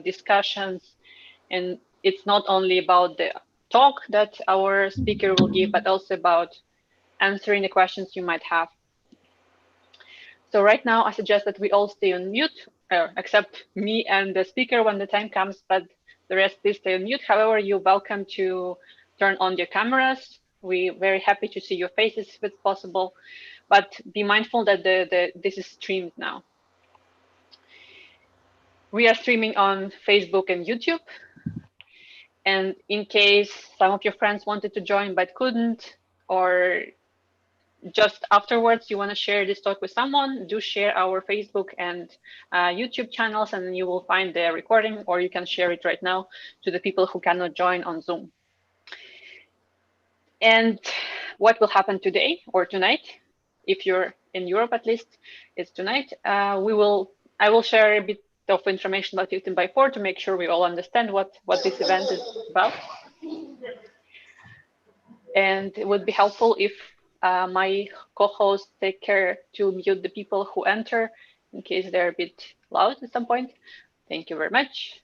discussions, and it's not only about the talk that our speaker will give, but also about answering the questions you might have. So right now, I suggest that we all stay on mute, except me and the speaker when the time comes, but the rest please stay on mute. However, you're welcome to turn on your cameras. We're very happy to see your faces if it's possible, but be mindful that this is streamed now. We are streaming on Facebook and YouTube. And in case some of your friends wanted to join but couldn't, or just afterwards you want to share this talk with someone, do share our Facebook and YouTube channels, and you will find the recording, or you can share it right now to the people who cannot join on Zoom. And what will happen today or tonight, if you're in Europe at least, it's tonight. I will share a bit of information about 15x4 to make sure we all understand what this event is about. And it would be helpful if my co-hosts take care to mute the people who enter in case they're a bit loud at some point. Thank you very much.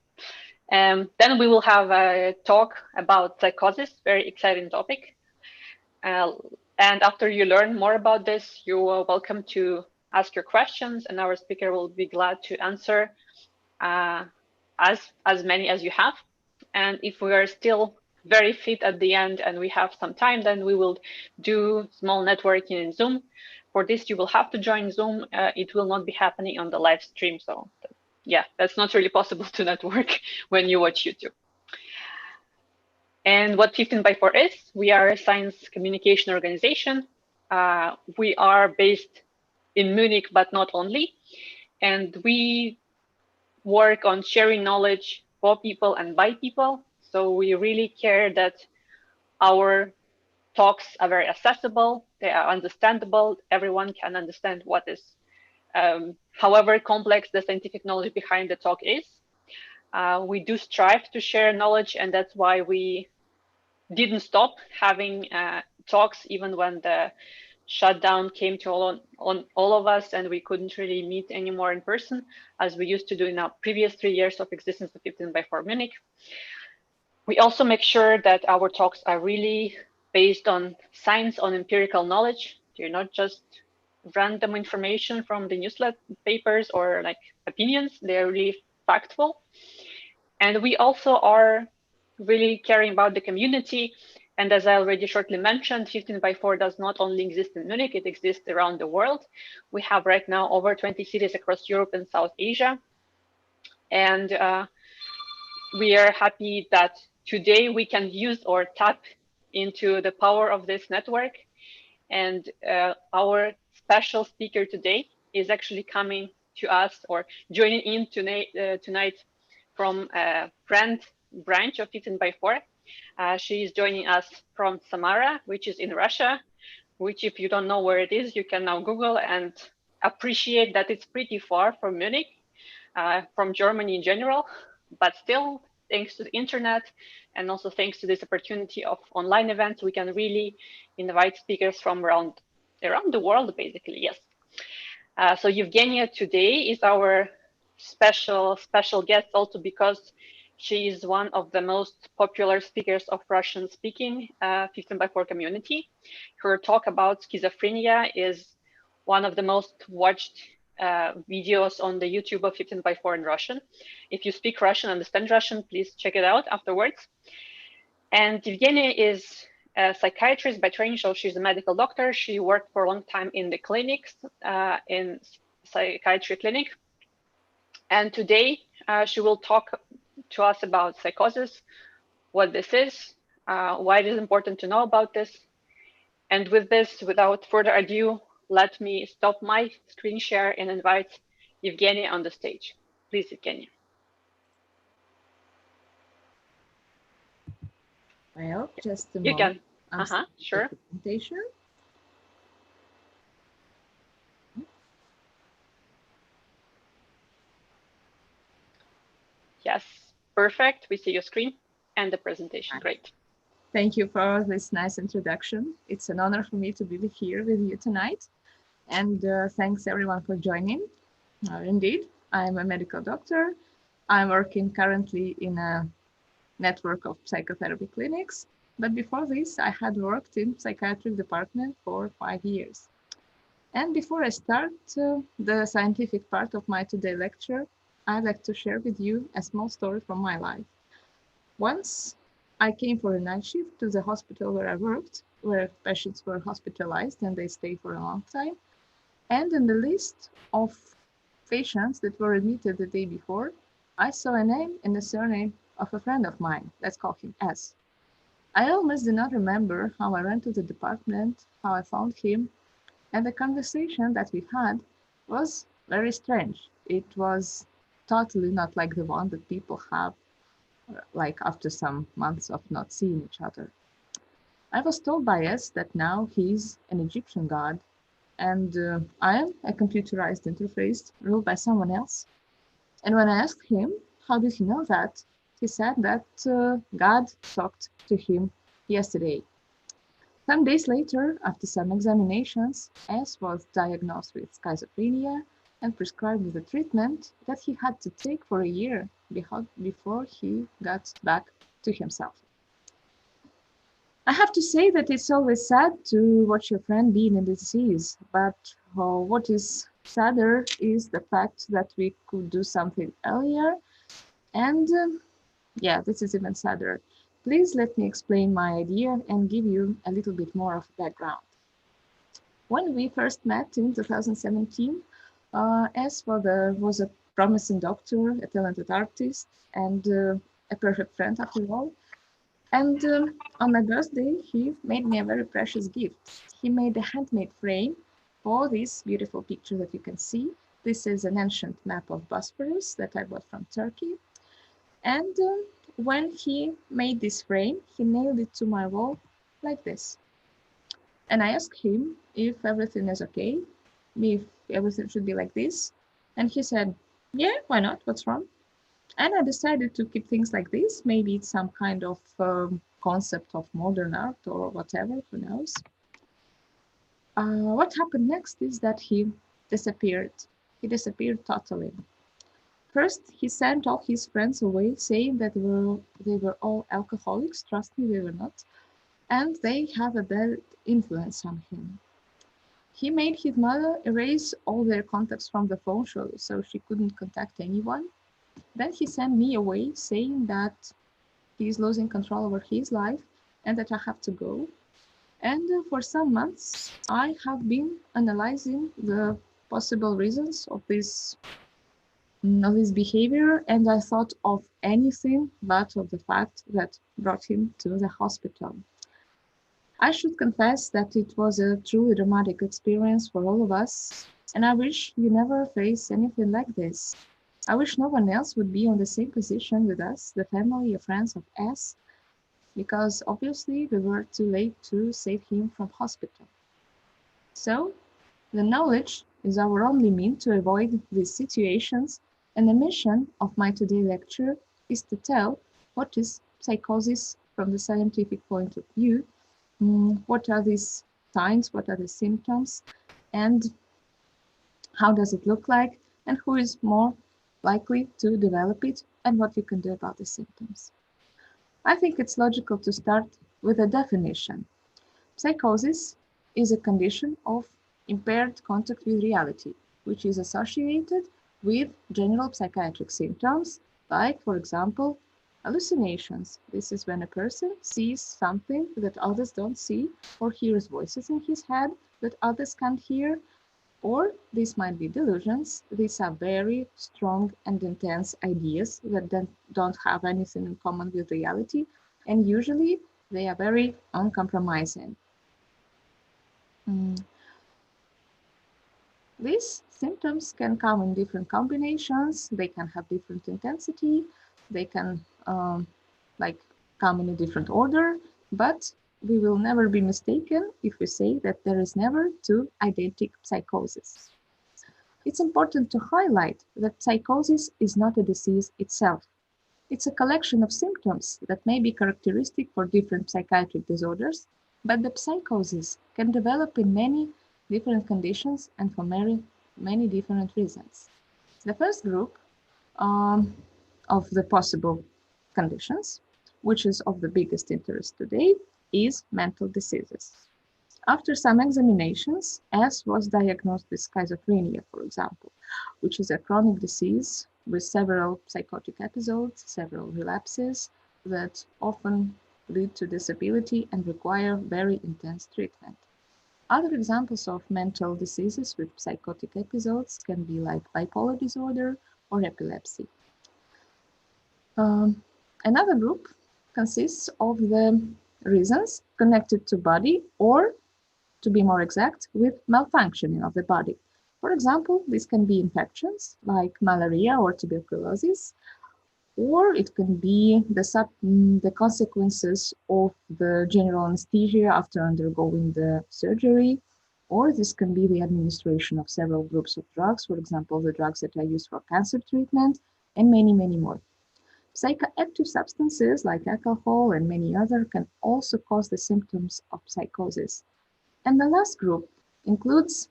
Then we will have a talk about psychosis, very exciting topic. And after you learn more about this, you are welcome to ask your questions, and our speaker will be glad to answer as many as you have. And if we are still very fit at the end and we have some time, then we will do small networking in Zoom. For this, you will have to join Zoom. It will not be happening on the live stream. So yeah, that's not really possible to network when you watch YouTube. And what 15x4 is, we are a science communication organization. We are based in Munich, but not only. And we work on sharing knowledge for people and by people. So we really care that our talks are very accessible, they are understandable, everyone can understand what is, however complex the scientific knowledge behind the talk is. We do strive to share knowledge, and that's why we didn't stop having talks even when the shutdown came to on all of us and we couldn't really meet anymore in person as we used to do in our previous 3 years of existence of 15x4 Munich. We also make sure that our talks are really based on science, on empirical knowledge. They're not just random information from the newspapers or like opinions. They're really factful. And we also are really caring about the community. And as I already shortly mentioned, 15x4 does not only exist in Munich, it exists around the world. We have right now over 20 cities across Europe and South Asia. And we are happy that today we can use or tap into the power of this network. And our special speaker today is actually coming to us or joining in tonight from a friend branch of 15x4. She is joining us from Samara, which is in Russia, which if you don't know where it is, you can now Google and appreciate that it's pretty far from Munich, from Germany in general, but still, thanks to the internet and also thanks to this opportunity of online events, we can really invite speakers from around the world, basically, yes. So Evgeniia today is our special guest also because she is one of the most popular speakers of Russian-speaking 15x4 community. Her talk about schizophrenia is one of the most watched videos on the YouTube of 15x4 in Russian. If you speak Russian, understand Russian, please check it out afterwards. And Evgeniia is a psychiatrist by training, so she's a medical doctor. She worked for a long time in the clinics, in psychiatry clinic. And today she will talk to us about psychosis, what this is, why it is important to know about this. And with this, without further ado, let me stop my screen share and invite Evgeniia on the stage. Please, Evgeniia. Well, just a you moment. can. Sure. Presentation. Yes, perfect. We see your screen and the presentation. Great. Thank you for this nice introduction. It's an honor for me to be here with you tonight. And thanks everyone for joining. Indeed, I'm a medical doctor I'm working currently in a network of psychotherapy clinics, but before this, I had worked in psychiatric department for 5 years. And before I start the scientific part of my today lecture, I'd like to share with you a small story from my life. Once I came for a night shift to the hospital where I worked, where patients were hospitalized and they stay for a long time. And in the list of patients that were admitted the day before, I saw a name and a surname of a friend of mine. Let's call him S. I almost do not remember how I went to the department, how I found him, and the conversation that we had was very strange. It was totally not like the one that people have like after some months of not seeing each other. I was told by S that now he's an Egyptian god and I am a computerized interface ruled by someone else. And when I asked him, how did he know that? He said that God talked to him yesterday. Some days later, after some examinations, S was diagnosed with schizophrenia and prescribed with a treatment that he had to take for a year before he got back to himself. I have to say that it's always sad to watch your friend be in a disease, but what is sadder is the fact that we could do something earlier. And yeah, this is even sadder. Please let me explain my idea and give you a little bit more of background. When we first met in 2017, S was a promising doctor, a talented artist, and a perfect friend after all. And on my birthday, he made me a very precious gift. He made a handmade frame for this beautiful picture that you can see. This is an ancient map of Bosphorus that I bought from Turkey. And when he made this frame, he nailed it to my wall like this. And I asked him if everything is okay, if everything should be like this. And he said, yeah, why not? What's wrong? And I decided to keep things like this. Maybe it's some kind of concept of modern art or whatever, who knows. What happened next is that he disappeared. He disappeared totally. First, he sent all his friends away, saying that they were all alcoholics. Trust me, they were not. And they have a bad influence on him. He made his mother erase all their contacts from the phone so she couldn't contact anyone. Then he sent me away, saying that he's losing control over his life and that I have to go. And for some months, I have been analyzing the possible reasons of this behavior, and I thought of anything but of the fact that brought him to the hospital. I should confess that it was a truly dramatic experience for all of us, and I wish you never face anything like this. I wish no one else would be on the same position with us, the family or friends of S, because obviously we were too late to save him from hospital. So, the knowledge is our only means to avoid these situations, and the mission of my today lecture is to tell what is psychosis from the scientific point of view, what are these signs, what are the symptoms, and how does it look like, and who is more likely to develop it, and what you can do about the symptoms. I think it's logical to start with a definition. Psychosis is a condition of impaired contact with reality, which is associated with general psychiatric symptoms, like, for example, hallucinations. This is when a person sees something that others don't see, or hears voices in his head that others can't hear, or these might be delusions. These are very strong and intense ideas that don't have anything in common with reality, and usually they are very uncompromising. These symptoms can come in different combinations, they can have different intensity, they can come in a different order, but we will never be mistaken if we say that there is never two identical psychoses. It's important to highlight that psychosis is not a disease itself. It's a collection of symptoms that may be characteristic for different psychiatric disorders, but the psychosis can develop in many different conditions and for many different reasons. The first group of the possible conditions, which is of the biggest interest today, is mental diseases. After some examinations, S was diagnosed with schizophrenia, for example, which is a chronic disease with several psychotic episodes, several relapses that often lead to disability and require very intense treatment. Other examples of mental diseases with psychotic episodes can be like bipolar disorder or epilepsy. Another group consists of the reasons connected to body, or to be more exact, with malfunctioning of the body. For example, this can be infections like malaria or tuberculosis, or it can be the consequences of the general anesthesia after undergoing the surgery, or this can be the administration of several groups of drugs, for example, the drugs that are used for cancer treatment, and many, many more. Psychoactive substances like alcohol and many others can also cause the symptoms of psychosis. And the last group includes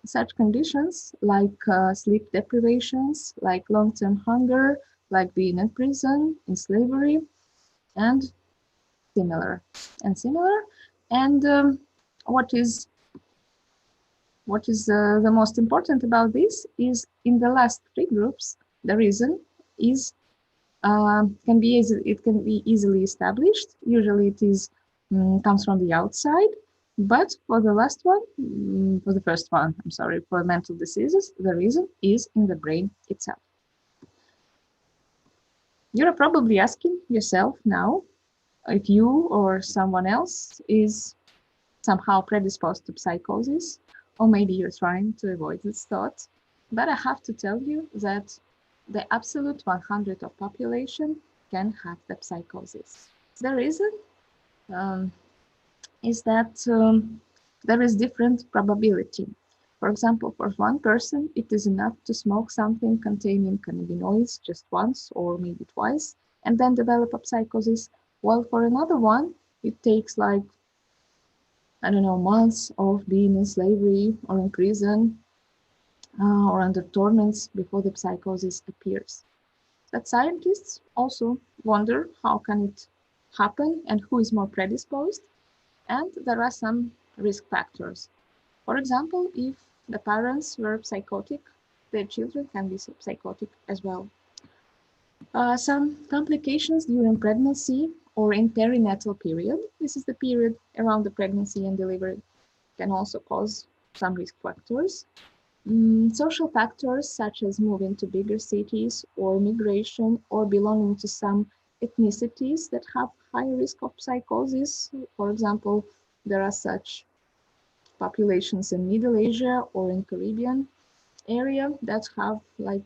such conditions like sleep deprivations, like long-term hunger, like being in prison, in slavery, and similar. And what is the most important about this is in the last three groups, the reason is can be easily established. Usually it is comes from the outside, but for the first one, for mental diseases, the reason is in the brain itself. You're probably asking yourself now if you or someone else is somehow predisposed to psychosis, or maybe you're trying to avoid this thought. But I have to tell you that the absolute 100 of population can have the psychosis. The reason is that there is different probability. For example, for one person, it is enough to smoke something containing cannabinoids just once or maybe twice, and then develop a psychosis, while for another one, it takes like, I don't know, months of being in slavery or in prison or under torments before the psychosis appears. But scientists also wonder how can it happen and who is more predisposed, and there are some risk factors. For example, if the parents were psychotic, their children can be psychotic as well. Some complications during pregnancy or in perinatal period, this is the period around the pregnancy and delivery, can also cause some risk factors. Social factors such as moving to bigger cities or migration or belonging to some ethnicities that have higher risk of psychosis. For example, there are such populations in Middle Asia or in Caribbean area that have like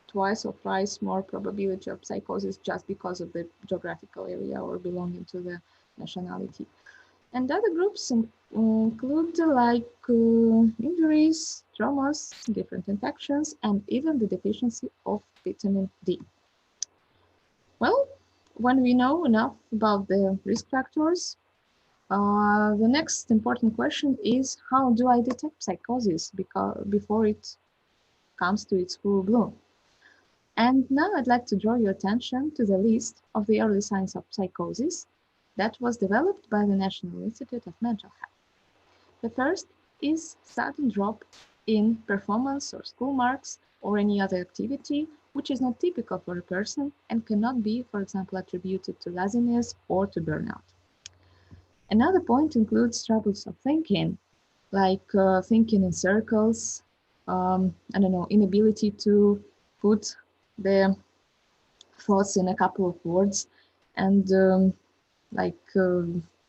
twice or thrice more probability of psychosis just because of the geographical area or belonging to the nationality. And other groups include like injuries, traumas, different infections, and even the deficiency of vitamin D. Well, when we know enough about the risk factors, the next important question is, how do I detect psychosis before it comes to its full bloom? And now I'd like to draw your attention to the list of the early signs of psychosis that was developed by the National Institute of Mental Health. The first is sudden drop in performance or school marks or any other activity which is not typical for a person and cannot be, for example, attributed to laziness or to burnout. Another point includes troubles of thinking, like thinking in circles, inability to put the thoughts in a couple of words, and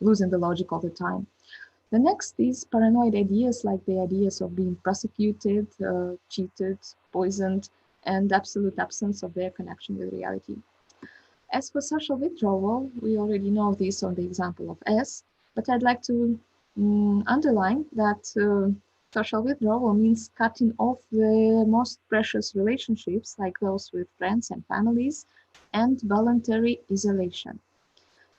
losing the logic all the time. The next is paranoid ideas, like the ideas of being prosecuted, cheated, poisoned, and absolute absence of their connection with reality. As for social withdrawal, we already know this on the example of S, but I'd like to underline that social withdrawal means cutting off the most precious relationships, like those with friends and families, and voluntary isolation.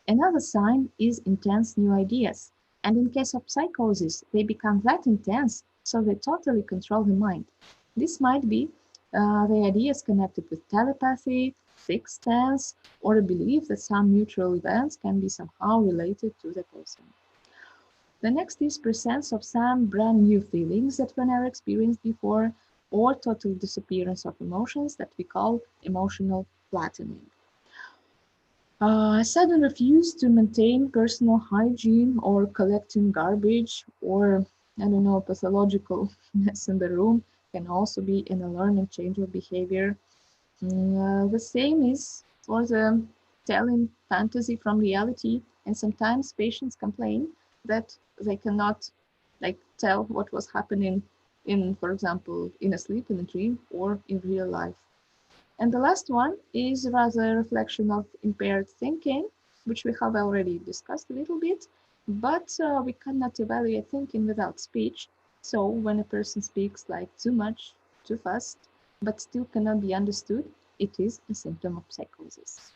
Another sign is intense new ideas, and in case of psychosis, they become that intense, so they totally control the mind. This might be the ideas connected with telepathy, fixed stance or a belief that some neutral events can be somehow related to the person. The next is presence of some brand new feelings that were never experienced before, or total disappearance of emotions that we call emotional flattening. Sudden refuse to maintain personal hygiene or collecting garbage or, I don't know, pathological mess in the room can also be an alarming change of behavior. The same is for the telling fantasy from reality, and sometimes patients complain that they cannot tell what was happening in, for example, in a sleep, in a dream, or in real life. And the last one is rather a reflection of impaired thinking, which we have already discussed a little bit, but we cannot evaluate thinking without speech. So when a person speaks like too much, too fast, but still cannot be understood, it is a symptom of psychosis.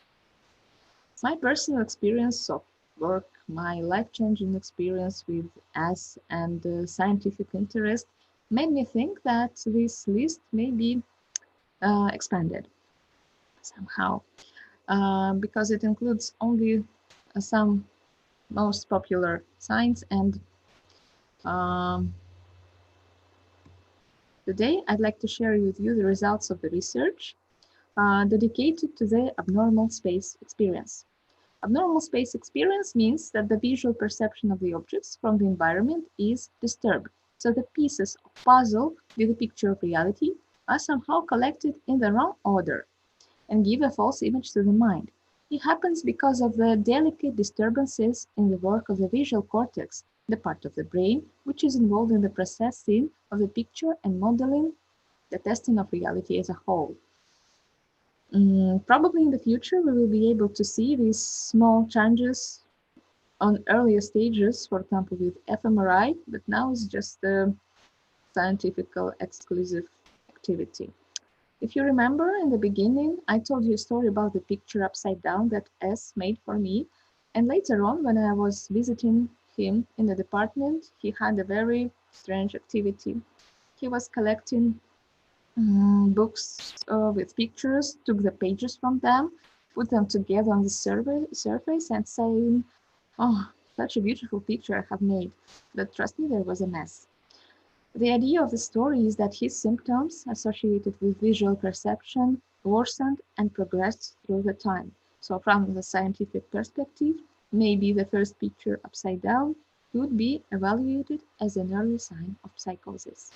My personal experience of work, my life-changing experience with us and scientific interest made me think that this list may be expanded somehow, because it includes only some most popular signs. And today I'd like to share with you the results of the research dedicated to the abnormal space experience. Abnormal space experience means that the visual perception of the objects from the environment is disturbed. So the pieces of puzzle with a picture of reality are somehow collected in the wrong order and give a false image to the mind. It happens because of the delicate disturbances in the work of the visual cortex, the part of the brain which is involved in the processing of the picture and modeling the testing of reality as a whole. Probably in the future we will be able to see these small changes on earlier stages, for example with fMRI, but now it's just a scientific exclusive activity. If you remember in the beginning, I told you a story about the picture upside down that S made for me. And later on, when I was visiting him in the department, he had a very strange activity. He was collecting books with pictures, took the pages from them, put them together on the surface and saying, "Oh, such a beautiful picture I have made." But trust me, there was a mess. The idea of the story is that his symptoms associated with visual perception worsened and progressed through the time. So from the scientific perspective, maybe the first picture upside down could be evaluated as an early sign of psychosis.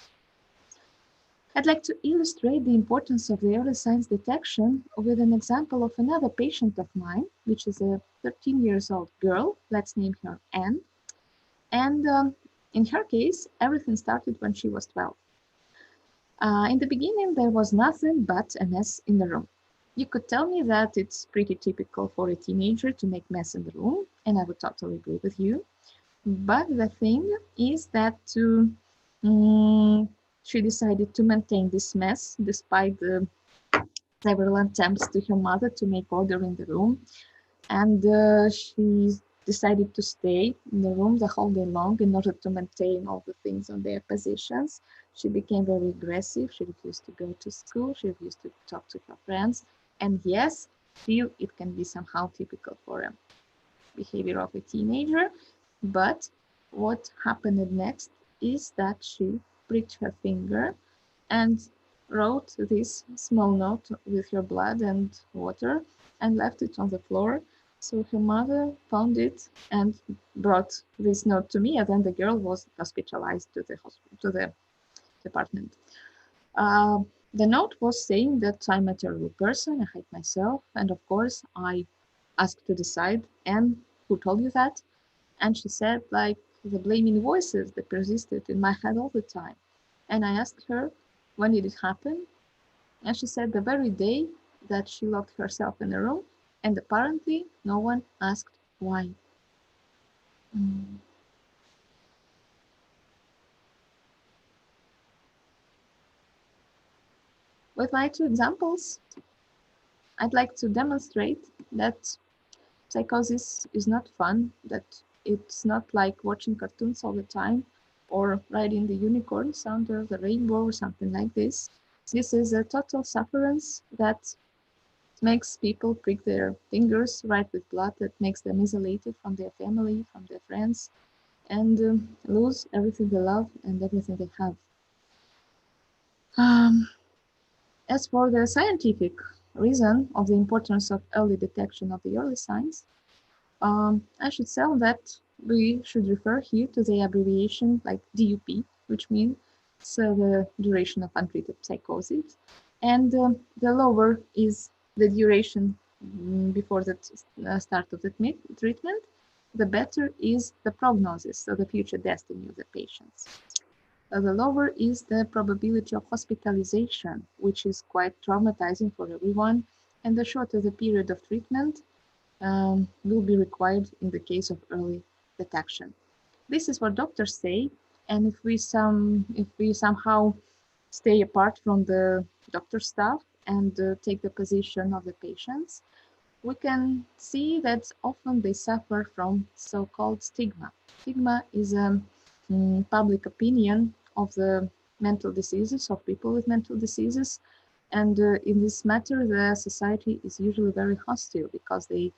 I'd like to illustrate the importance of the early signs detection with an example of another patient of mine, which is a 13-year-old girl. Let's name her Anne. And in her case, everything started when she was 12. In the beginning, there was nothing but a mess in the room. You could tell me that it's pretty typical for a teenager to make mess in the room, and I would totally agree with you. But the thing is that she decided to maintain this mess despite the several attempts to her mother to make order in the room. And she decided to stay in the room the whole day long in order to maintain all the things on their positions. She became very aggressive. She refused to go to school. She refused to talk to her friends. And yes, still it can be somehow typical for a behavior of a teenager. But what happened next is that she pricked her finger and wrote this small note with her blood and water and left it on the floor. So her mother found it and brought this note to me, and then the girl was hospitalized to the department. The note was saying that I'm a terrible person, I hate myself, and of course I asked to decide, and who told you that? And she said, like, the blaming voices that persisted in my head all the time. And I asked her, when did it happen? And she said the very day that she locked herself in a room, and apparently no one asked why. With my two examples, I'd like to demonstrate that psychosis is not fun, that it's not like watching cartoons all the time or riding the unicorns under the rainbow or something like this. This is a total sufferance that makes people prick their fingers, write with blood, that makes them isolated from their family, from their friends, and lose everything they love and everything they have. As for the scientific reason of the importance of early detection of the early signs, I should say that we should refer here to the abbreviation like DUP, which means the duration of untreated psychosis, and the lower is the duration before the start of the treatment, the better is the prognosis, so the future destiny of the patients. The lower is the probability of hospitalization, which is quite traumatizing for everyone, and the shorter the period of treatment will be required in the case of early detection. This is what doctors say, and if we somehow stay apart from the doctor staff and take the position of the patients, we can see that often they suffer from so-called stigma. Stigma is a public opinion of the mental diseases, of people with mental diseases, and in this matter the society is usually very hostile because they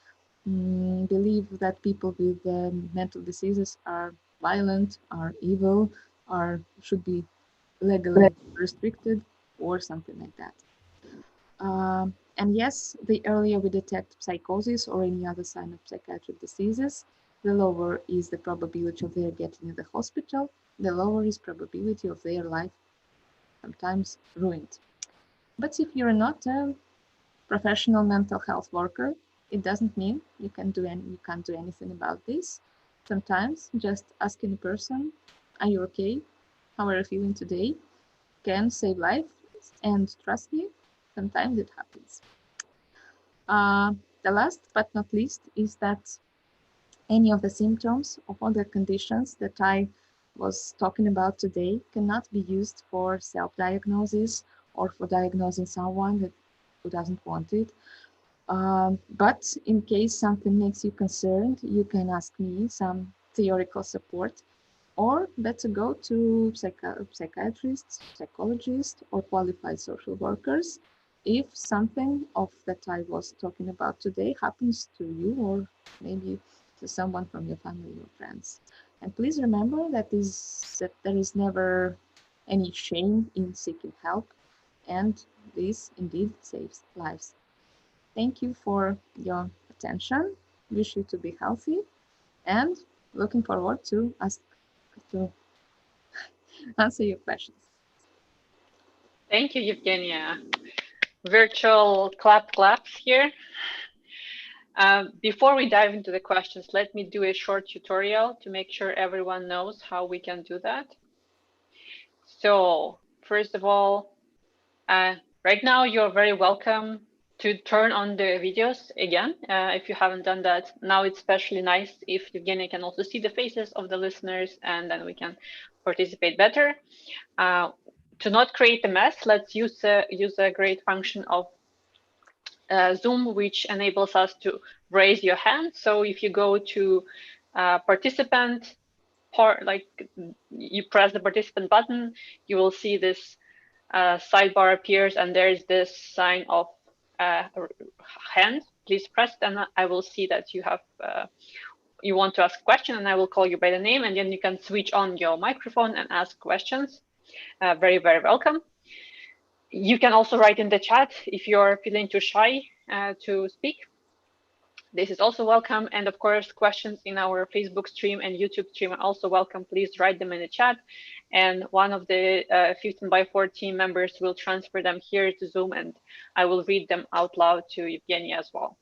believe that people with mental diseases are violent, are evil, should be legally restricted, or something like that. And yes, the earlier we detect psychosis or any other sign of psychiatric diseases, the lower is the probability of their getting in the hospital, the lower is probability of their life sometimes ruined. But if you're not a professional mental health worker, it doesn't mean you can't do anything about this. Sometimes just asking a person, "Are you okay? How are you feeling today?" can save life, and trust me, sometimes it happens. The last but not least is that any of the symptoms of all the conditions that I was talking about today cannot be used for self-diagnosis or for diagnosing someone who doesn't want it. But in case something makes you concerned, you can ask me some theoretical support, or better go to psychiatrists, psychologists, or qualified social workers if something of that I was talking about today happens to you, or maybe to someone from your family or friends. And please remember that there is never any shame in seeking help, and this indeed saves lives. Thank you for your attention. Wish you to be healthy, and looking forward to answer your questions. Thank you, Evgeniia. Virtual claps here. Before we dive into the questions, let me do a short tutorial to make sure everyone knows how we can do that. So first of all, right now you're very welcome to turn on the videos again. If you haven't done that, now it's especially nice if Evgeniia can also see the faces of the listeners, and then we can participate better. To not create a mess, let's use a great function of Zoom, which enables us to raise your hand. So if you go to participant part, like you press the participant button, you will see this sidebar appears, and there's this sign of hand. Please press, and I will see that you have you want to ask a question, and I will call you by the name, and then you can switch on your microphone and ask questions. Very, very welcome. You can also write in the chat if you're feeling too shy to speak. This is also welcome. And of course, questions in our Facebook stream and YouTube stream are also welcome. Please write them in the chat. And one of the 15x4 team members will transfer them here to Zoom, and I will read them out loud to Evgeniia as well.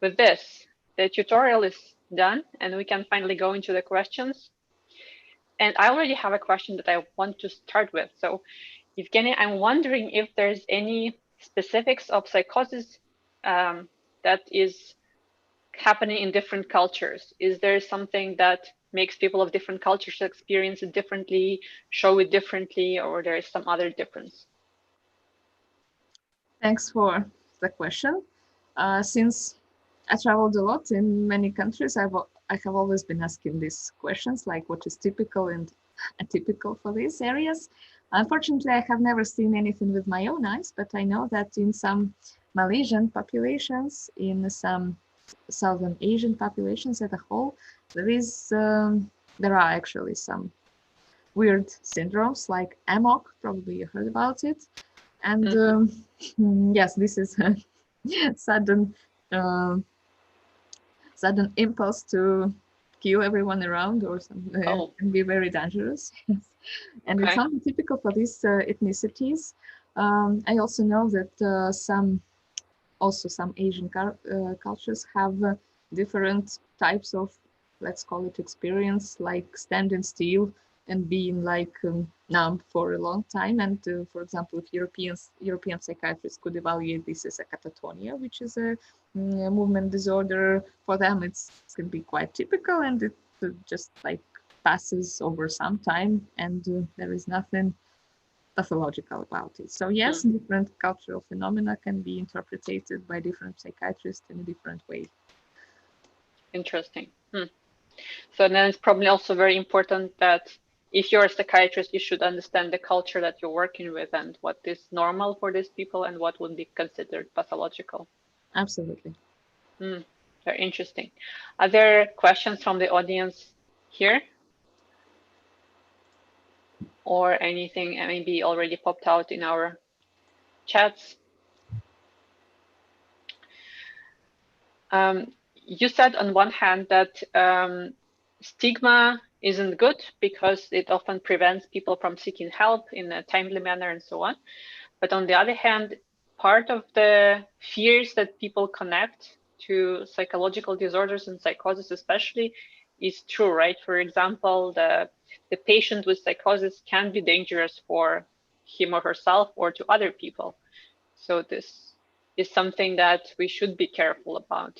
With this, the tutorial is done, and we can finally go into the questions. And I already have a question that I want to start with. So Evgeniia, I'm wondering if there's any specifics of psychosis that is happening in different cultures. Is there something that makes people of different cultures experience it differently, show it differently, or there is some other difference? Thanks for the question. Since I traveled a lot in many countries, I have always been asking these questions, like what is typical and atypical for these areas. Unfortunately, I have never seen anything with my own eyes, but I know that in some Malaysian populations, in some Southern Asian populations as a whole, there are actually some weird syndromes like 𝗍𝗒, probably you heard about it. And yes, this is a sudden sudden impulse to kill everyone around, or something, can be very dangerous. And it's something typical for these ethnicities. I also know that some Asian cultures have different types of, let's call it, experience, like standing still and being like numb for a long time. And for example, if European psychiatrists could evaluate this as a catatonia, which is a movement disorder, for them it can be quite typical, and it just like passes over some time, and there is nothing pathological about it. So yes, different cultural phenomena can be interpreted by different psychiatrists in a different way. Interesting. So then it's probably also very important that if you're a psychiatrist, you should understand the culture that you're working with and what is normal for these people and what would be considered pathological. Absolutely. Very interesting. Are there questions from the audience here? Or anything maybe already popped out in our chats? You said on one hand that stigma isn't good because it often prevents people from seeking help in a timely manner and so on. But on the other hand, part of the fears that people connect to psychological disorders and psychosis especially is true, right? For example, the patient with psychosis can be dangerous for him or herself or to other people. So this is something that we should be careful about.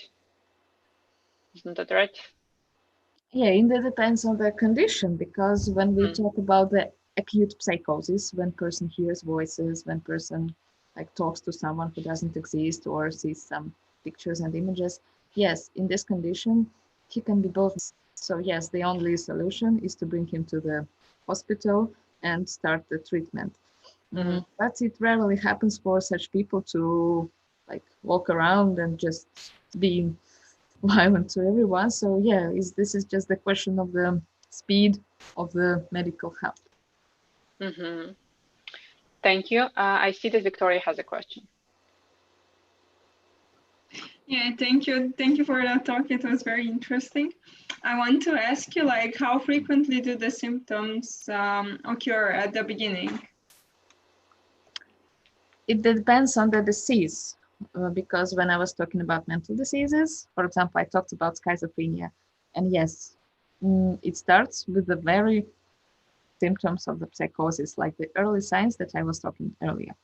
Isn't that right? Yeah, and it depends on the condition, because when we talk about the acute psychosis, when person hears voices, when person like talks to someone who doesn't exist or sees some pictures and images, yes, in this condition, he can be both. So yes, the only solution is to bring him to the hospital and start the treatment. But it rarely happens for such people to like walk around and just be violent to everyone. So yeah, this is just the question of the speed of the medical help. Thank you. I see that Victoria has a question. Yeah, thank you. Thank you for that talk. It was very interesting. I want to ask you, like, how frequently do the symptoms occur at the beginning? It depends on the disease, because when I was talking about mental diseases, for example, I talked about schizophrenia, and yes, it starts with the very symptoms of the psychosis, like the early signs that I was talking earlier.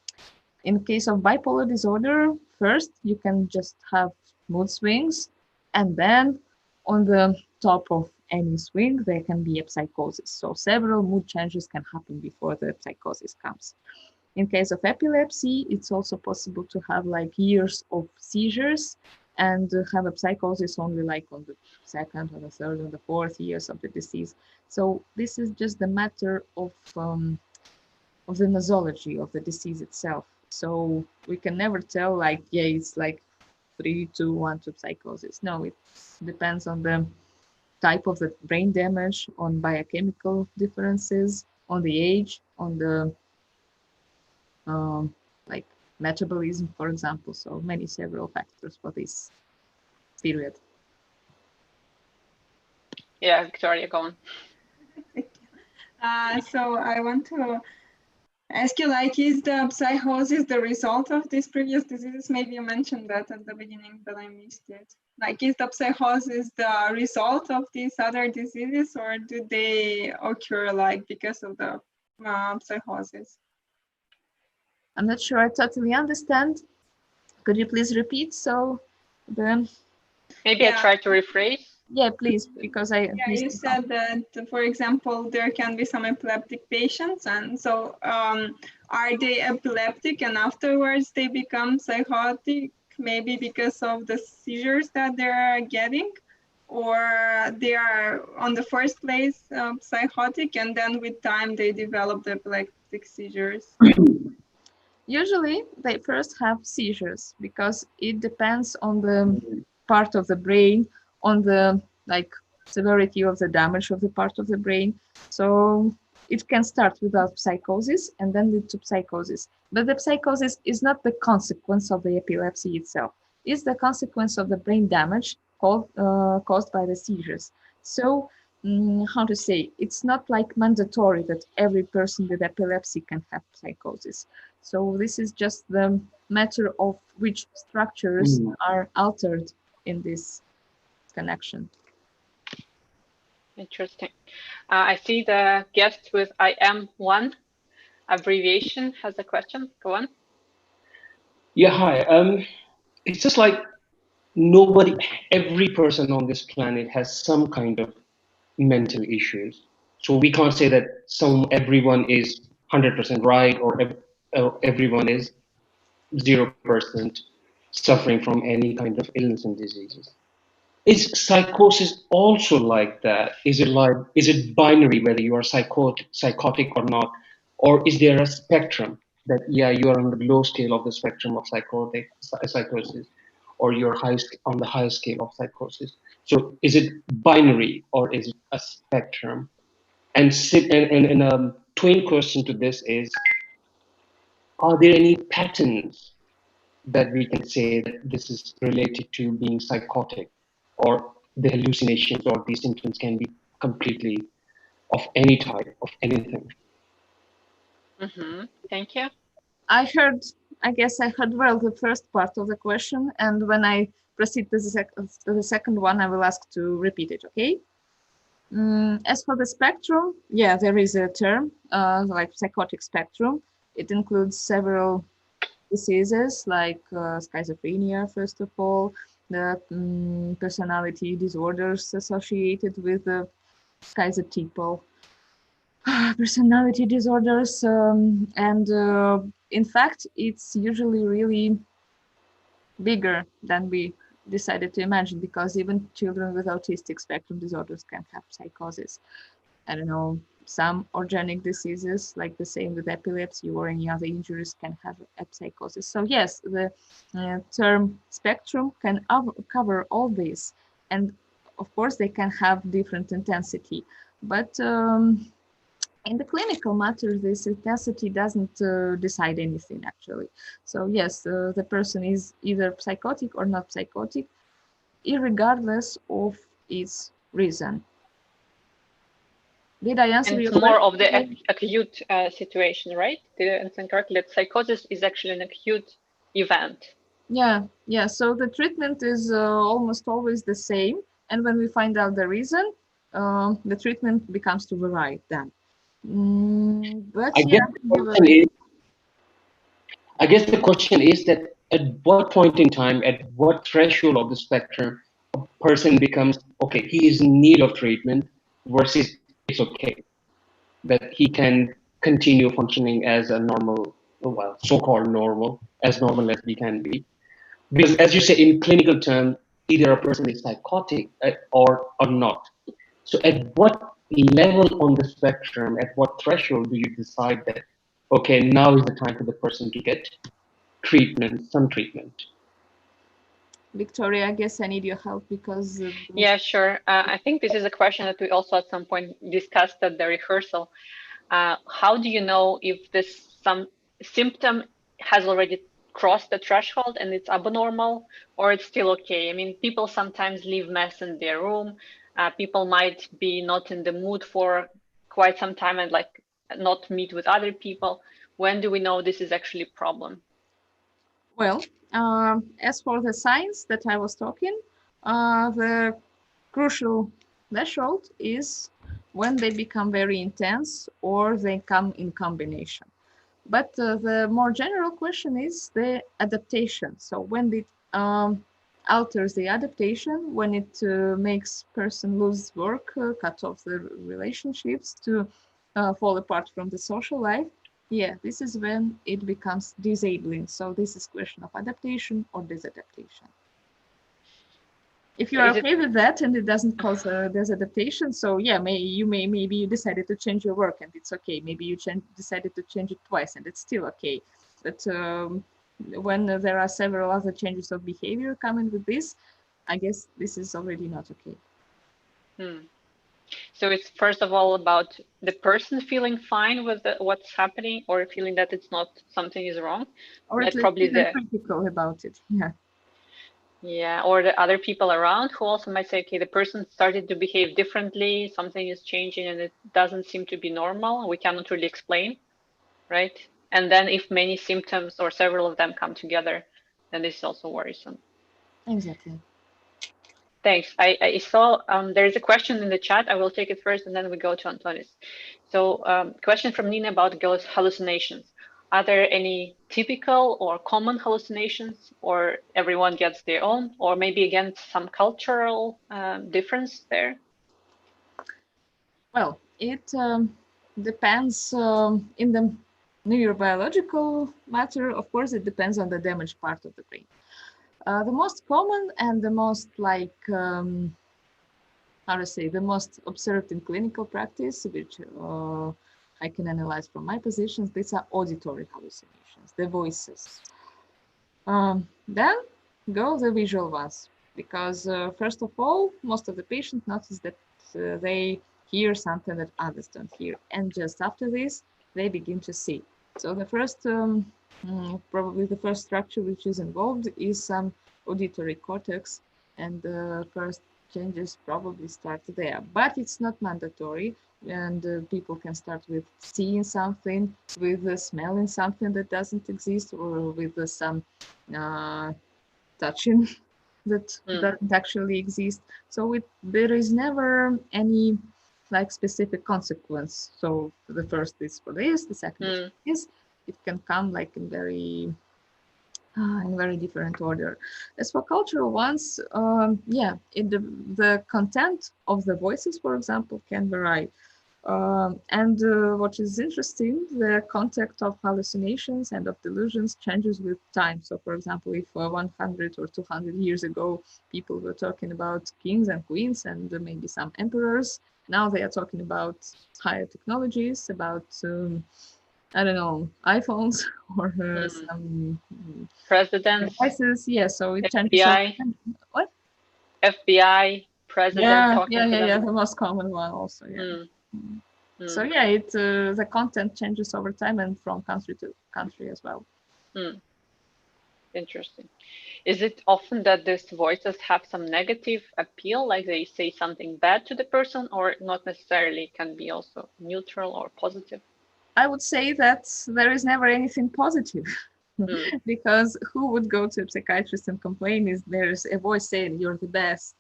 In case of bipolar disorder, first you can just have mood swings, and then on the top of any swing, there can be a psychosis. So several mood changes can happen before the psychosis comes. In case of epilepsy, it's also possible to have like years of seizures and have a psychosis only like on the second or the third or the fourth years of the disease. So this is just the matter of the nosology of the disease itself. So we can never tell like, yeah, it's like 3, 2, 1 to psychosis. No, it depends on the type of the brain damage, on biochemical differences, on the age, on the like metabolism, for example. So several factors for this period. Yeah, Victoria, go on. So I want to ask you, like, is the psychosis the result of these previous diseases? Maybe you mentioned that at the beginning, but I missed it. Like, is the psychosis the result of these other diseases, or do they occur like because of the psychosis? I'm not sure I totally understand. Could you please repeat? So then maybe I try to rephrase. Yeah, please, because you said that, for example, there can be some epileptic patients, and so are they epileptic and afterwards they become psychotic, maybe because of the seizures that they're getting, or they are on the first place psychotic and then with time they develop the epileptic seizures? Usually, they first have seizures because it depends on the part of the brain, on the severity of the damage of the part of the brain. So it can start without psychosis and then lead to psychosis. But the psychosis is not the consequence of the epilepsy itself. It's the consequence of the brain damage caused by the seizures. So how to say, it's not like mandatory that every person with epilepsy can have psychosis. So this is just the matter of which structures are altered in this connection. Interesting. I see the guest with IM1 abbreviation has a question. Go on. Yeah, hi. It's just like every person on this planet has some kind of mental issues. So we can't say that everyone is 100% right or everyone is 0% suffering from any kind of illness and diseases. Is psychosis also like that? Is it binary whether you are psychotic or not, or is there a spectrum that you are on the low scale of the spectrum of psychosis, or you're on the high scale of psychosis? So is it binary or is it a spectrum? And a twin question to this is: are there any patterns that we can say that this is related to being psychotic, or the hallucinations or these symptoms can be completely of any type, of anything? Thank you. I guess I heard well the first part of the question, and when I proceed to the second one, I will ask to repeat it, okay? As for the spectrum, yeah, there is a term like psychotic spectrum. It includes several diseases like schizophrenia, first of all, the personality disorders associated with the 𝗍𝗿𝗶𝗵𝗵 personality disorders, and in fact, it's usually really bigger than we decided to imagine, because even children with autistic spectrum disorders can have psychosis. I don't know, some organic diseases, like the same with epilepsy or any other injuries, can have a psychosis. So yes, the term spectrum can cover all this. And of course, they can have different intensity. But in the clinical matter, this intensity doesn't decide anything, actually. So yes, the person is either psychotic or not psychotic, irregardless of its reason. Did I answer your question? It's more of the acute situation, right? Did I understand correctly that psychosis is actually an acute event? Yeah. So the treatment is almost always the same. And when we find out the reason, the treatment becomes to vary then. But I guess the question is that at what point in time, at what threshold of the spectrum, a person becomes, okay, he is in need of treatment, versus it's okay, that he can continue functioning as a normal, well, so-called normal, as normal as we can be. Because as you say, in clinical terms, either a person is psychotic or not. So at what level on the spectrum, at what threshold do you decide that, okay, now is the time for the person to get treatment, some treatment? Victoria, I guess I need your help because... Yeah, sure. I think this is a question that we also at some point discussed at the rehearsal. How do you know if some symptom has already crossed the threshold and it's abnormal, or it's still okay? I mean, people sometimes leave mess in their room. People might be not in the mood for quite some time and like not meet with other people. When do we know this is actually a problem? Well, as for the signs that I was talking, the crucial threshold is when they become very intense or they come in combination. But the more general question is the adaptation. So when it alters the adaptation, when it makes person lose work, cut off the relationships, to fall apart from the social life, yeah, this is when it becomes disabling. So this is question of adaptation or disadaptation. If you are okay with that and it doesn't cause disadaptation, so yeah, maybe you decided to change your work and it's okay. Maybe you decided to change it twice and it's still okay. But when there are several other changes of behavior coming with this, I guess this is already not okay. So it's first of all about the person feeling fine with what's happening, or feeling that it's not, something is wrong, or at least probably critical about it. Yeah, or the other people around who also might say, okay, the person started to behave differently, something is changing and it doesn't seem to be normal, we cannot really explain, right? And then if many symptoms or several of them come together, then this is also worrisome. Exactly. Thanks. I saw there is a question in the chat. I will take it first and then we go to Antonis. So question from Nina about hallucinations. Are there any typical or common hallucinations, or everyone gets their own, or maybe again some cultural difference there? Well, it depends in the neurobiological matter. Of course, it depends on the damaged part of the brain. The most common and the most how to say, the most observed in clinical practice, which I can analyze from my positions, these are auditory hallucinations, the voices. Then go the visual ones, because first of all, most of the patients notice that they hear something that others don't hear. And just after this, they begin to see. So the first, probably the first structure which is involved is some auditory cortex, and the first changes probably start there. But it's not mandatory, and people can start with seeing something, with smelling something that doesn't exist, or with some touching that doesn't actually exist. So there is never any like specific consequence. So the first is for this, the second is for this. It can come like in very different order. As for cultural ones, yeah, the content of the voices, for example, can vary. And what is interesting, the context of hallucinations and of delusions changes with time. So, for example, if 100 or 200 years ago, people were talking about kings and queens and maybe some emperors, now they are talking about higher technologies, about, I don't know, iPhones or some presidents, devices. Yeah, so it changes. FBI, What? FBI, president talking to them. Yeah, the most common one also, yeah. So yeah, the content changes over time and from country to country as well. Interesting. Is it often that these voices have some negative appeal, like they say something bad to the person, or not necessarily, can be also neutral or positive? I would say that there is never anything positive. Because who would go to a psychiatrist and complain if there's a voice saying you're the best,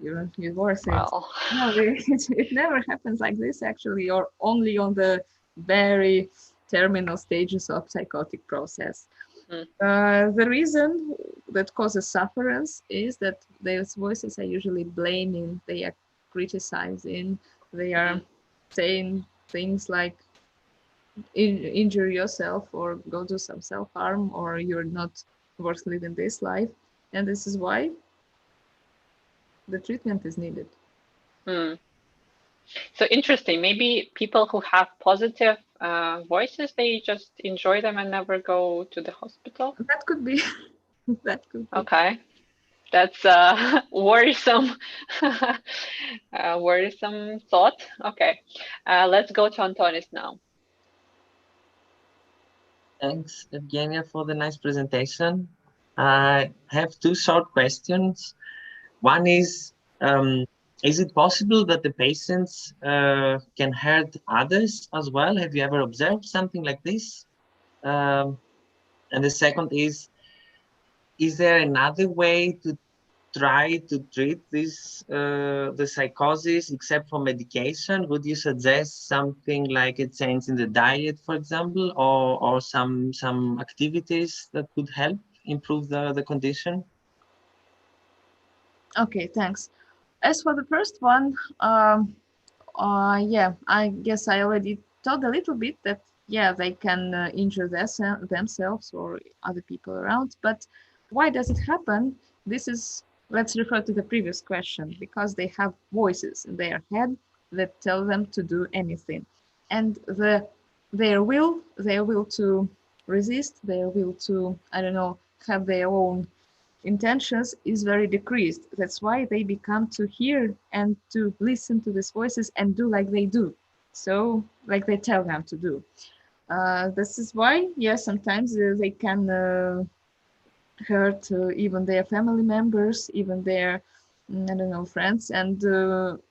you're worth it? Well. No, it never happens like this actually, or only on the very terminal stages of psychotic process. The reason that causes sufferance is that those voices are usually blaming, they are criticizing, they are saying things like injure yourself or go do some self-harm, or you're not worth living this life. And this is why the treatment is needed. So interesting. Maybe people who have positive voices, they just enjoy them and never go to the hospital? That could be. That could be. Okay. That's worrisome, worrisome thought. Okay. Let's go to Antonis now. Thanks, Evgenia, for the nice presentation. I have two short questions. One is it possible that the patients can hurt others as well? Have you ever observed something like this? And the second is there another way to try to treat this the psychosis except for medication? Would you suggest something like a change in the diet, for example, or some activities that could help improve the condition? Okay, thanks. As for the first one, yeah, I guess I already told a little bit that, yeah, they can injure themselves or other people around. But why does it happen? This is, let's refer to the previous question, because they have voices in their head that tell them to do anything. And their will to resist, their will to, I don't know, have their own intentions is very decreased. That's why they become to hear and to listen to these voices and do like they do. So, like they tell them to do. This is why, yes, sometimes they can hurt even their family members, even their, I don't know, friends. And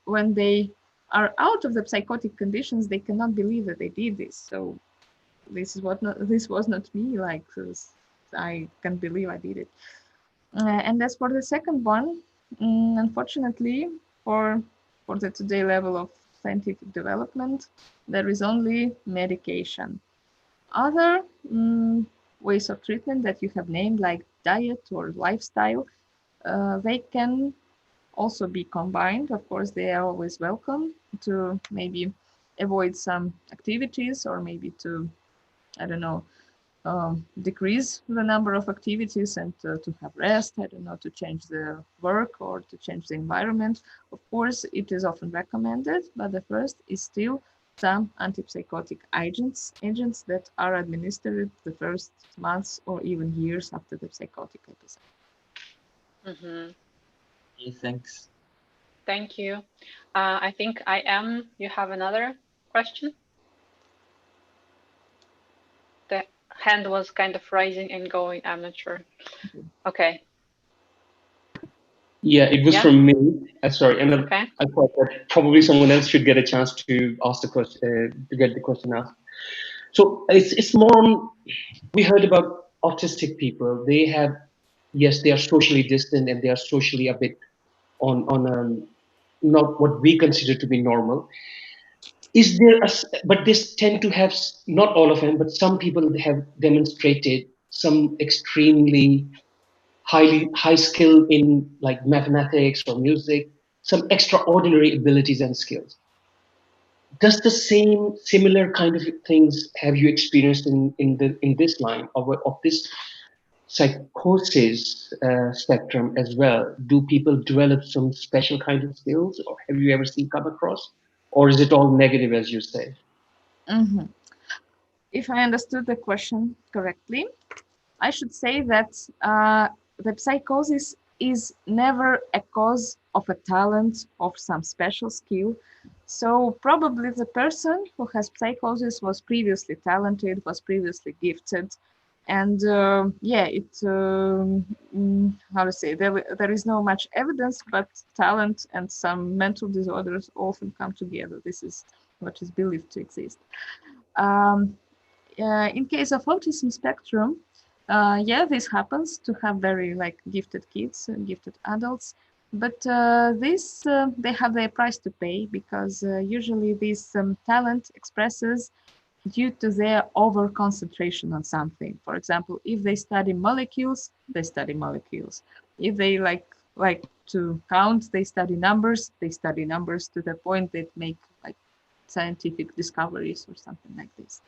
when they are out of the psychotic conditions, they cannot believe that they did this. So this was not me. Like I can't believe I did it. And as for the second one, unfortunately, for the today level of scientific development, there is only medication. Other ways of treatment that you have named, like diet or lifestyle, they can also be combined. Of course, they are always welcome to maybe avoid some activities, or maybe to, I don't know, decrease the number of activities and to have rest, I don't know, to change the work or to change the environment. Of course, it is often recommended, but the first is still some antipsychotic agents that are administered the first months or even years after the psychotic episode. Mm-hmm. Okay, thanks. Thank you. I think you have another question? The hand was kind of rising and going, I'm not sure. Okay. Yeah, it was from me. Sorry, and okay. I thought that probably someone else should get a chance to ask the question, to get the question asked. So it's more on, we heard about autistic people. They have, yes, they are socially distant and they are socially a bit on not what we consider to be normal. Is there but this tend to have, not all of them, but some people have demonstrated some extremely high skill in like mathematics or music, some extraordinary abilities and skills. Does the similar kind of things have you experienced in this line of this psychosis spectrum as well? Do people develop some special kind of skills, or have you ever come across, or is it all negative, as you say? Mm-hmm. If I understood the question correctly, I should say that the psychosis is never a cause of a talent, of some special skill. So probably the person who has psychosis was previously talented, was previously gifted. And how to say, there is no much evidence, but talent and some mental disorders often come together. This is what is believed to exist. In case of autism spectrum, this happens to have very gifted kids and gifted adults, but they have their price to pay, because usually this talent expresses due to their over concentration on something. For example, if they study molecules, they study molecules. If they like to count, they study numbers. They study numbers to the point that make scientific discoveries or something like this.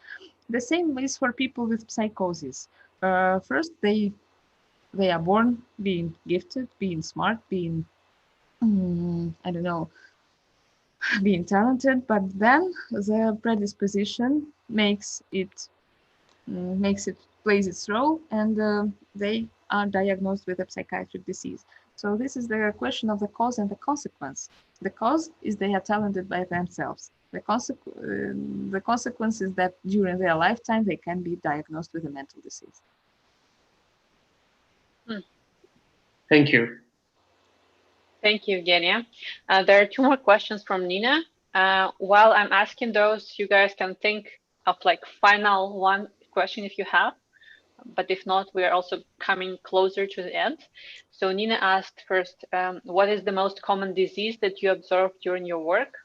The same is for people with psychosis. First, they are born being gifted, being smart, being I don't know, being talented, but then the predisposition plays its role, and they are diagnosed with a psychiatric disease. So this is the question of the cause and the consequence. The cause is they are talented by themselves. The consequence is that during their lifetime they can be diagnosed with a mental disease. Thank you. Thank you, Evgeniia. There are two more questions from Nina. While I'm asking those, you guys can think of final one question if you have, but if not, we are also coming closer to the end. So Nina asked first, what is the most common disease that you observed during your work?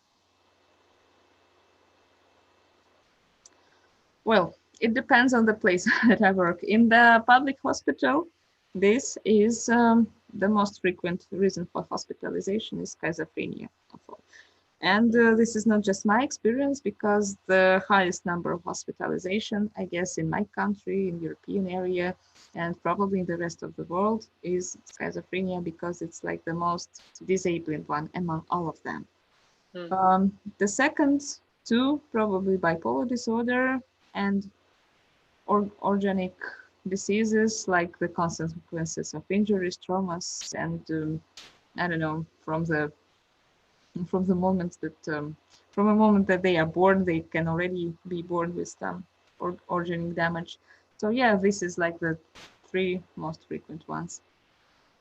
Well, it depends on the place that I work. In the public hospital, this is the most frequent reason for hospitalization is schizophrenia. And this is not just my experience, because the highest number of hospitalization, I guess, in my country, in European area, and probably in the rest of the world, is schizophrenia, because it's the most disabling one among all of them. The second two, probably bipolar disorder, and organic diseases like the consequences of injuries, traumas, and I don't know, from the moment that from a moment that they are born, they can already be born with some organic damage. So yeah, this is like the 3 most frequent ones.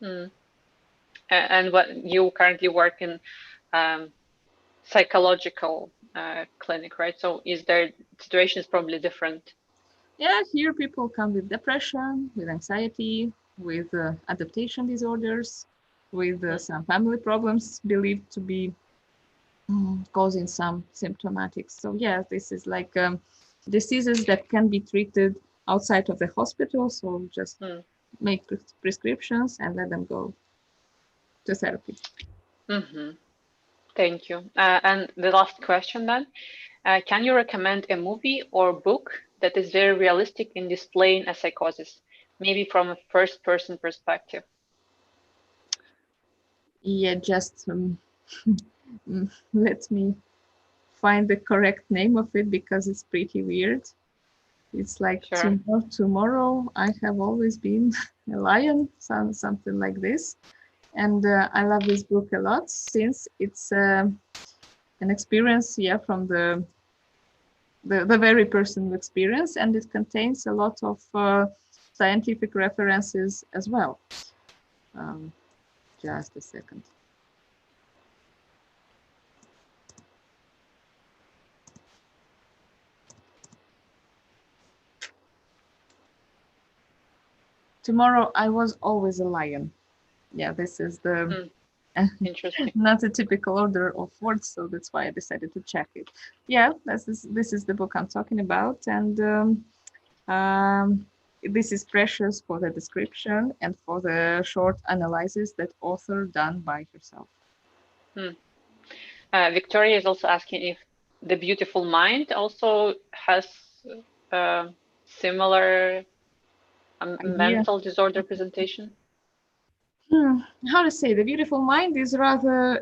And what you currently work in psychological clinic, right? So is their situation is probably different? Yeah, here people come with depression, with anxiety, with adaptation disorders, with some family problems believed to be causing some symptomatics. So yeah, this is like diseases that can be treated outside of the hospital. So just make prescriptions and let them go to therapy. Thank you. And the last question then, can you recommend a movie or book that is very realistic in displaying a psychosis, maybe from a first-person perspective? Yeah, just let me find the correct name of it because it's pretty weird. It's like Sure. tomorrow I have always been a lion, something like this. And I love this book a lot since it's an experience, yeah, from the very personal experience, and it contains a lot of scientific references as well. Just a second. Tomorrow I was always a lion. Yeah, this is the interesting. not a typical order of words, so that's why I decided to check it. Yeah, this is the book I'm talking about, and this is precious for the description and for the short analysis that author done by herself. Victoria is also asking if The Beautiful Mind also has similar mental disorder presentation. How to say? The Beautiful Mind is rather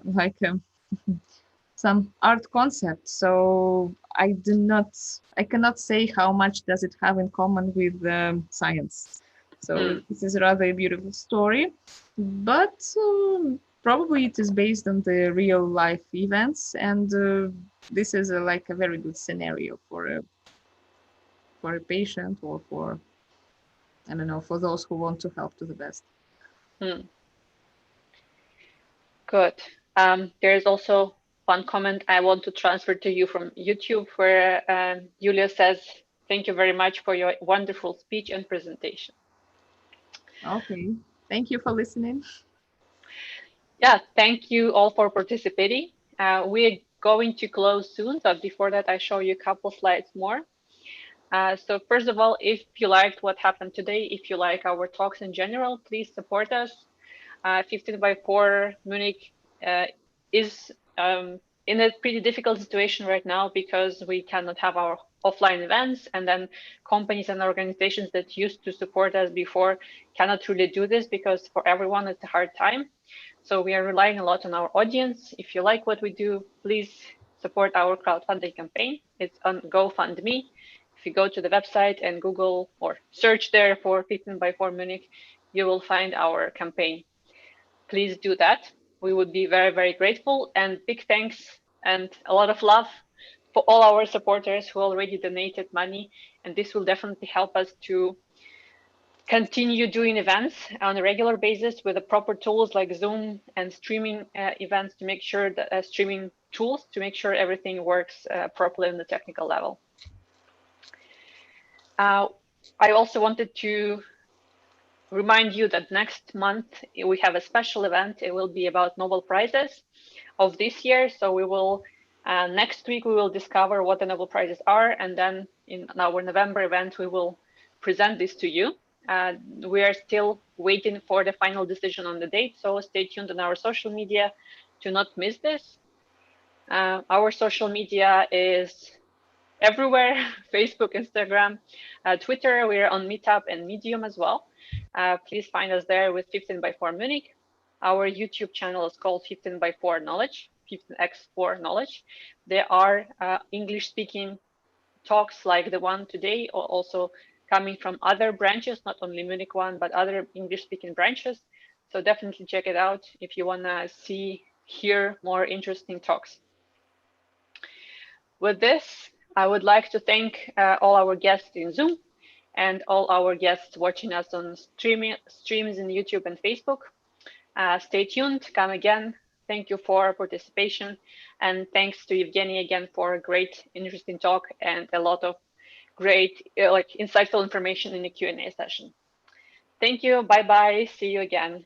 like some art concept. So I cannot say how much does it have in common with science. So this is rather a beautiful story, but probably it is based on the real life events, and this is like a very good scenario for a patient or for, I don't know, for those who want to help to the best. Good. There is also one comment I want to transfer to you from YouTube where Julia says, thank you very much for your wonderful speech and presentation. Okay, thank you for listening. Yeah, thank you all for participating. We're going to close soon, but before that, I show you a couple slides more. So first of all, if you liked what happened today, if you like our talks in general, please support us. 15x4 Munich is in a pretty difficult situation right now because we cannot have our offline events, and then companies and organizations that used to support us before cannot really do this because for everyone it's a hard time. So we are relying a lot on our audience. If you like what we do, please support our crowdfunding campaign. It's on GoFundMe. If you go to the website and Google or search there for 15x4 Munich, you will find our campaign. Please do that. We would be very, very grateful, and big thanks and a lot of love for all our supporters who already donated money. And this will definitely help us to continue doing events on a regular basis with the proper tools like Zoom and streaming events to make sure that streaming tools to make sure everything works properly on the technical level. I also wanted to remind you that next month we have a special event. It will be about Nobel Prizes of this year. So we will next week we will discover what the Nobel Prizes are, and then in our November event we will present this to you. We are still waiting for the final decision on the date, so stay tuned on our social media to not miss this. Our social media is everywhere: Facebook, Instagram, Twitter. We're on Meetup and Medium as well. Please find us there with 15x4 Munich. Our YouTube channel is called 15x4 Knowledge, 15x4 Knowledge. There are English-speaking talks like the one today, or also coming from other branches, not only Munich one, but other English-speaking branches. So definitely check it out if you want to hear more interesting talks. With this, I would like to thank all our guests in Zoom and all our guests watching us on streams in YouTube and Facebook. Stay tuned, come again. Thank you for participation. And thanks to Evgeniia again for a great, interesting talk and a lot of great, insightful information in the Q&A session. Thank you. Bye-bye. See you again.